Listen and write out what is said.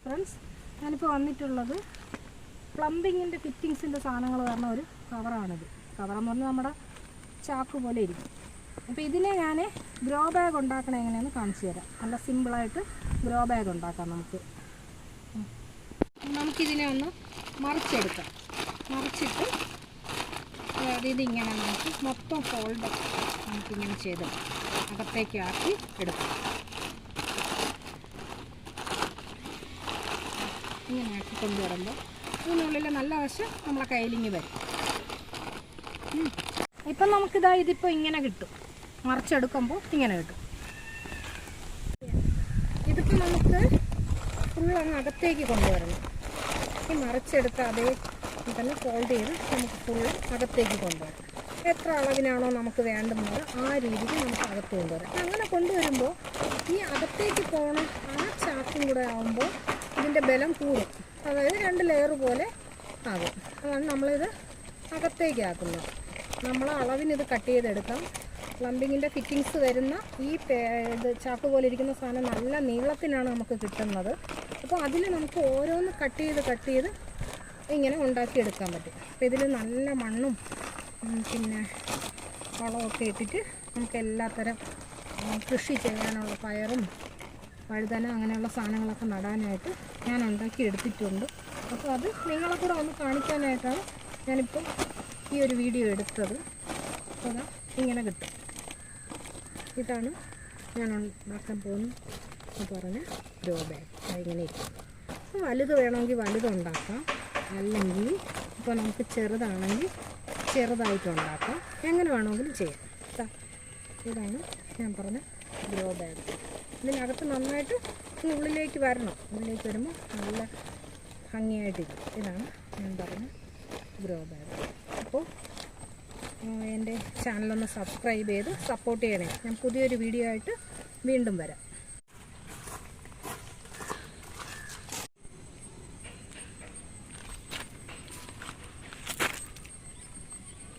Friends, ഞാനിപ്പോൾ വന്നിട്ടുള്ളത് പ്ലംബിങ്ങിൻ്റെ ഫിറ്റിങ്സിൻ്റെ സാധനങ്ങൾ പറഞ്ഞ ഒരു കവറാണിത്. കവറെന്ന് പറഞ്ഞാൽ നമ്മുടെ ചാക്ക് പോലെ ഇരിക്കും. അപ്പോൾ ഇതിനെ ഞാൻ ഗ്രോ ബാഗ് ഉണ്ടാക്കണത് എങ്ങനെയാണെന്ന് കാണിച്ചു തരാം. നല്ല സിമ്പിളായിട്ട് ഗ്രോ ബാഗ് ഉണ്ടാക്കാം നമുക്കിതിനെ ഒന്ന് മറിച്ചെടുക്കാം. മറിച്ചിട്ട് ഇതിങ്ങനെ നമുക്ക് മൊത്തം ഫോൾഡ് നമുക്കിങ്ങനെ ചെയ്ത് അകത്തേക്ക് ആക്കി എടുക്കാം. ഇങ്ങനെ ആക്കി കൊണ്ടുവരുമ്പോൾ ഇതിനുള്ളിൽ നല്ല വശം നമ്മളെ കയ്യിലിങ്ങി വരും. ഇപ്പം ഇതിപ്പോൾ ഇങ്ങനെ കിട്ടും. മറിച്ചെടുക്കുമ്പോൾ ഇങ്ങനെ കിട്ടും. ഇതിപ്പോൾ നമുക്ക് ഫുള്ളങ്ങ് അകത്തേക്ക് കൊണ്ടുവരണം. ഈ മറിച്ചെടുത്ത് അതേ തന്നെ ഫോൾഡ് ചെയ്ത് നമുക്ക് ഫുള്ള് അകത്തേക്ക് കൊണ്ടുവരാം. എത്ര അളവിനാണോ നമുക്ക് വേണ്ടുന്നത് ആ രീതിക്ക് നമുക്ക് അകത്ത് കൊണ്ടുവരാം. അങ്ങനെ കൊണ്ടുവരുമ്പോൾ ഈ അകത്തേക്ക് പോണ ആ ചാക്കും കൂടെ ആകുമ്പോൾ ഇതിൻ്റെ ബലം കൂടും. അതായത് 2 ലെയർ പോലെ ആകും. അതാണ് നമ്മളിത് അകത്തേക്ക് ആക്കുന്നത്. നമ്മൾ അളവിനിത് കട്ട് ചെയ്തെടുക്കാം. പ്ലംബിങ്ങിൻ്റെ ഫിറ്റിങ്സ് വരുന്ന ഈ ഇത് ചാക്ക് പോലെ ഇരിക്കുന്ന സാധനം നല്ല നീളത്തിനാണ് നമുക്ക് കിട്ടുന്നത്. അപ്പോൾ അതിൽ നമുക്ക് ഓരോന്ന് കട്ട് ചെയ്ത് ഇങ്ങനെ ഉണ്ടാക്കിയെടുക്കാൻ പറ്റും. അപ്പോൾ ഇതിൽ നല്ല മണ്ണും പിന്നെ വളമൊക്കെ ഇട്ടിട്ട് നമുക്ക് എല്ലാത്തരം കൃഷി ചെയ്യാനുള്ള പയറും വഴുതന അങ്ങനെയുള്ള സാധനങ്ങളൊക്കെ നടാനായിട്ട് ഞാൻ ഉണ്ടാക്കി എടുത്തിട്ടുണ്ട്. അപ്പോൾ അത് നിങ്ങളെ കൂടെ ഒന്ന് കാണിക്കാനായിട്ടാണ് ഞാനിപ്പോൾ ഈ ഒരു വീഡിയോ എടുത്തത്. അപ്പോൾ അതാ ഇങ്ങനെ കിട്ടും. ഇതാണ് ഞാൻ ഉണ്ടാക്കാൻ പോകുന്ന പറഞ്ഞ ഗ്രോ ബാഗ്. അതിങ്ങനെ ഇരിക്കും. അപ്പോൾ വലുത് വേണമെങ്കിൽ വലുതുണ്ടാക്കാം, അല്ലെങ്കിൽ ഇപ്പോൾ നമുക്ക് ചെറുതാണെങ്കിൽ ചെറുതായിട്ട് ഉണ്ടാക്കാം. എങ്ങനെ വേണമെങ്കിലും ചെയ്യാം. ഇതാണ് ഞാൻ പറഞ്ഞ ഗ്രോ ബാഗ്. ഇതിനകത്ത് നന്നായിട്ട് ഉള്ളിലേക്ക് വരണം. ഉള്ളിലേക്ക് വരുമ്പോൾ നല്ല ഭംഗിയായിട്ടിരിക്കും. ഇതാണ് ഞാൻ പറഞ്ഞ ഗ്രോ ബാഗ്. അപ്പോൾ എൻ്റെ ചാനലൊന്ന് സബ്സ്ക്രൈബ് ചെയ്ത് സപ്പോർട്ട് ചെയ്യണേ. ഞാൻ പുതിയൊരു വീഡിയോ ആയിട്ട് വീണ്ടും വരാം.